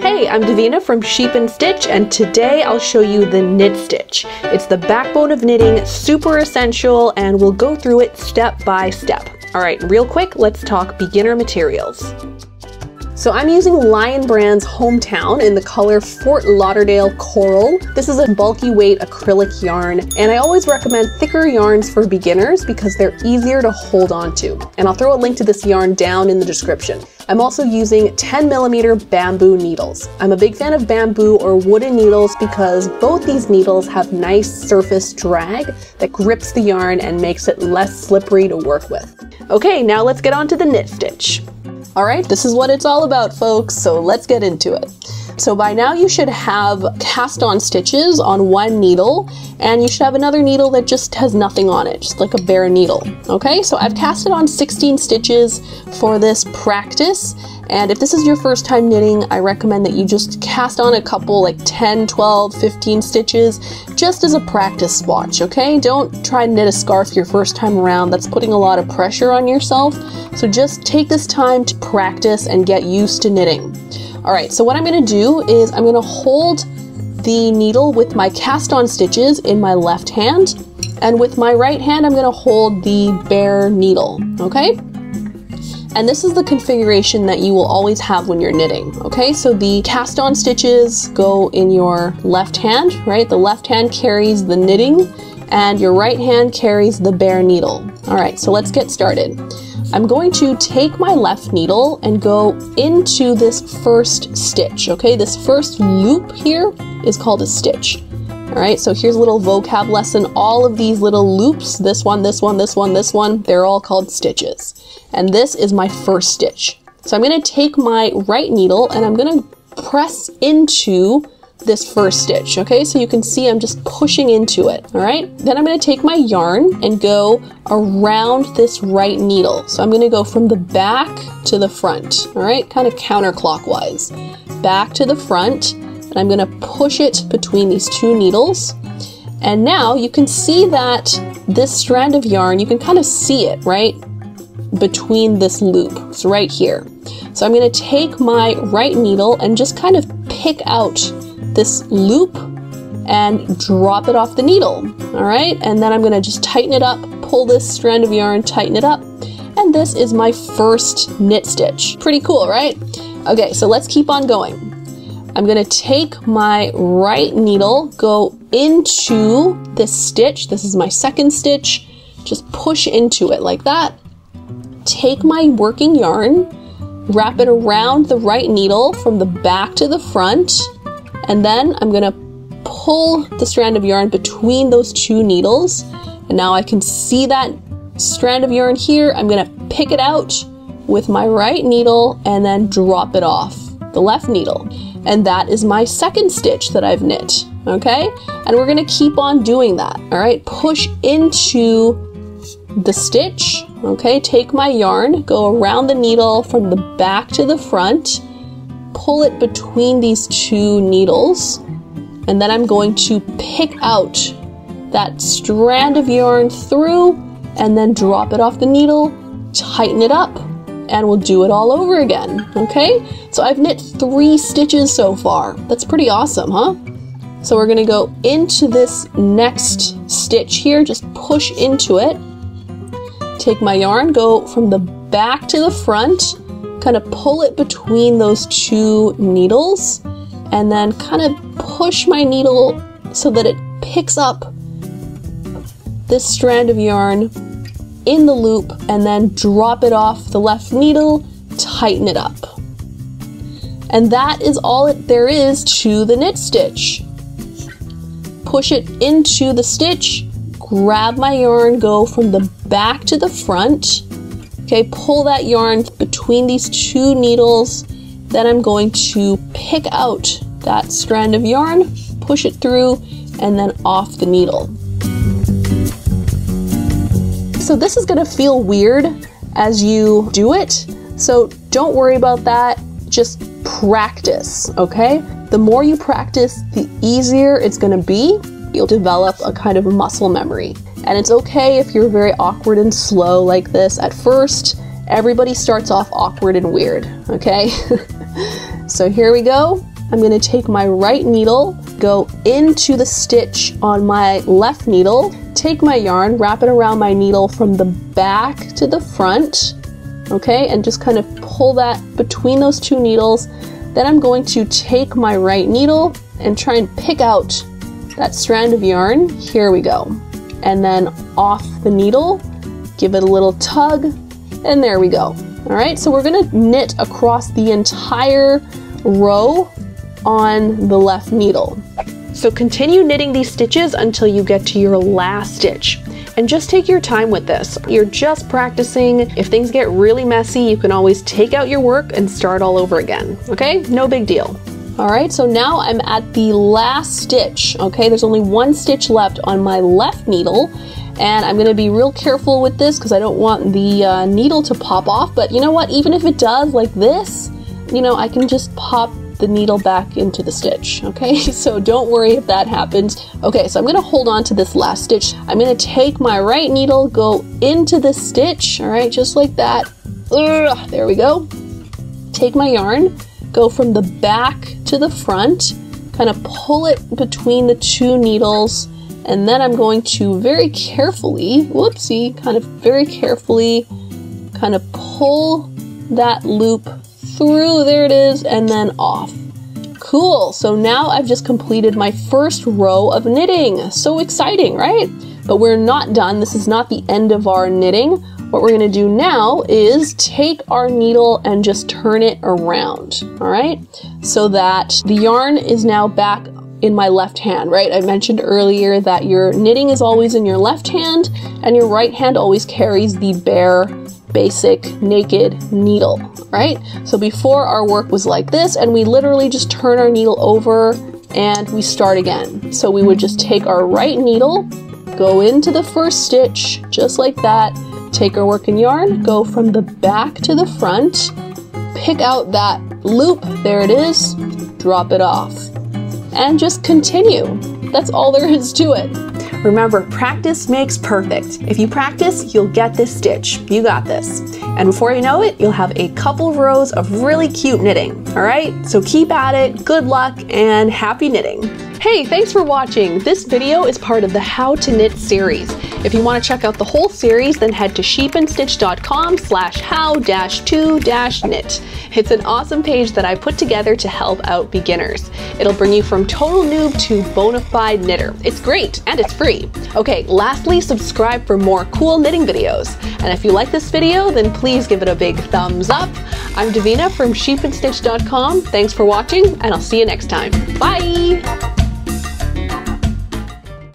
Hey, I'm Davina from Sheep and Stitch, and today I'll show you the knit stitch. It's the backbone of knitting, super essential, and we'll go through it step by step. All right, real quick, let's talk beginner materials. So I'm using Lion Brand's Hometown in the color Fort Lauderdale Coral. This is a bulky weight acrylic yarn, and I always recommend thicker yarns for beginners because they're easier to hold on to. And I'll throw a link to this yarn down in the description. I'm also using 10mm bamboo needles. I'm a big fan of bamboo or wooden needles because both these needles have nice surface drag that grips the yarn and makes it less slippery to work with. Okay, now let's get on to the knit stitch. All right, this is what it's all about, folks, so let's get into it. So by now you should have cast on stitches on one needle, and you should have another needle that just has nothing on it, just like a bare needle. Okay, so I've casted on 16 stitches for this practice, and if this is your first time knitting, I recommend that you just cast on a couple, like 10, 12, 15 stitches, just as a practice swatch, okay? Don't try to knit a scarf your first time around. That's putting a lot of pressure on yourself. So just take this time to practice and get used to knitting. All right, so what I'm gonna do is I'm gonna hold the needle with my cast on stitches in my left hand, and with my right hand, I'm gonna hold the bare needle, okay? And this is the configuration that you will always have when you're knitting, okay? So the cast on stitches go in your left hand, right? The left hand carries the knitting, and your right hand carries the bare needle. All right, so let's get started. I'm going to take my left needle and go into this first stitch, okay? This first loop here is called a stitch. All right, so here's a little vocab lesson. All of these little loops, this one, this one, this one, this one, they're all called stitches. And this is my first stitch. So I'm gonna take my right needle and I'm gonna press into this first stitch, okay? So you can see I'm just pushing into it, all right? Then I'm gonna take my yarn and go around this right needle. So I'm gonna go from the back to the front, all right? Kind of counterclockwise. Back to the front, and I'm gonna push it between these two needles. And now you can see that this strand of yarn, you can kind of see it, right? Between this loop, it's right here. So I'm gonna take my right needle and just kind of pick out this loop and drop it off the needle, all right? And then I'm gonna just tighten it up, pull this strand of yarn, tighten it up, and this is my first knit stitch. Pretty cool, right? Okay, so let's keep on going. I'm gonna take my right needle, go into this stitch. This is my second stitch. Just push into it like that. Take my working yarn, wrap it around the right needle from the back to the front, and then I'm gonna pull the strand of yarn between those two needles. And now I can see that strand of yarn here. I'm gonna pick it out with my right needle and then drop it off the left needle. And that is my second stitch that I've knit, okay? And we're gonna keep on doing that, all right? Push into the stitch, okay? Take my yarn, go around the needle from the back to the front, pull it between these two needles, and then I'm going to pick out that strand of yarn through and then drop it off the needle, tighten it up, and we'll do it all over again, okay? So I've knit 3 stitches so far. That's pretty awesome, huh? So we're gonna go into this next stitch here, just push into it, take my yarn, go from the back to the front, kind of pull it between those two needles, and then kind of push my needle so that it picks up this strand of yarn in the loop, and then drop it off the left needle, tighten it up. And that is all there is to the knit stitch. Push it into the stitch, grab my yarn, go from the back to the front, okay, pull that yarn between these two needles, then I'm going to pick out that strand of yarn, push it through, and then off the needle. So this is gonna feel weird as you do it, so don't worry about that, just practice, okay? The more you practice, the easier it's gonna be. You'll develop a kind of muscle memory. And it's okay if you're very awkward and slow like this at first. Everybody starts off awkward and weird, okay? So here we go. I'm going to take my right needle, go into the stitch on my left needle, take my yarn, wrap it around my needle from the back to the front, okay, and just kind of pull that between those two needles. Then I'm going to take my right needle and try and pick out that strand of yarn. Here we go. And then off the needle, give it a little tug, and there we go. All right, so we're gonna knit across the entire row on the left needle. So continue knitting these stitches until you get to your last stitch. And just take your time with this. You're just practicing. If things get really messy, you can always take out your work and start all over again, okay? No big deal. All right, so now I'm at the last stitch, okay? There's only one stitch left on my left needle, and I'm gonna be real careful with this because I don't want the needle to pop off, but you know what? Even if it does like this, you know, I can just pop the needle back into the stitch, okay? So don't worry if that happens. Okay, so I'm gonna hold on to this last stitch. I'm gonna take my right needle, go into the stitch, all right, just like that. There we go. Take my yarn, go from the back to the front, kind of pull it between the two needles, and then I'm going to very carefully, whoopsie, kind of very carefully kind of pull that loop through, there it is, and then off. Cool, so now I've just completed my first row of knitting. So exciting, right? But we're not done. This is not the end of our knitting. What we're gonna do now is take our needle and just turn it around, all right? So that the yarn is now back in my left hand, right? I mentioned earlier that your knitting is always in your left hand and your right hand always carries the bare, basic, naked needle, right? So before our work was like this, and we literally just turn our needle over and we start again. So we would just take our right needle, go into the first stitch, just like that, take our working yarn, go from the back to the front, pick out that loop, there it is, drop it off, and just continue. That's all there is to it. Remember, practice makes perfect. If you practice, you'll get this stitch. You got this. And before you know it, you'll have a couple of rows of really cute knitting. All right, so keep at it, good luck, and happy knitting. Hey, thanks for watching. This video is part of the How to Knit series. If you want to check out the whole series, then head to sheepandstitch.com/how-to-knit. It's an awesome page that I put together to help out beginners. It'll bring you from total noob to bona fide knitter. It's great and it's free. Okay, lastly, subscribe for more cool knitting videos. And if you like this video, then please give it a big thumbs up. I'm Davina from sheepandstitch.com. Thanks for watching, and I'll see you next time. Bye!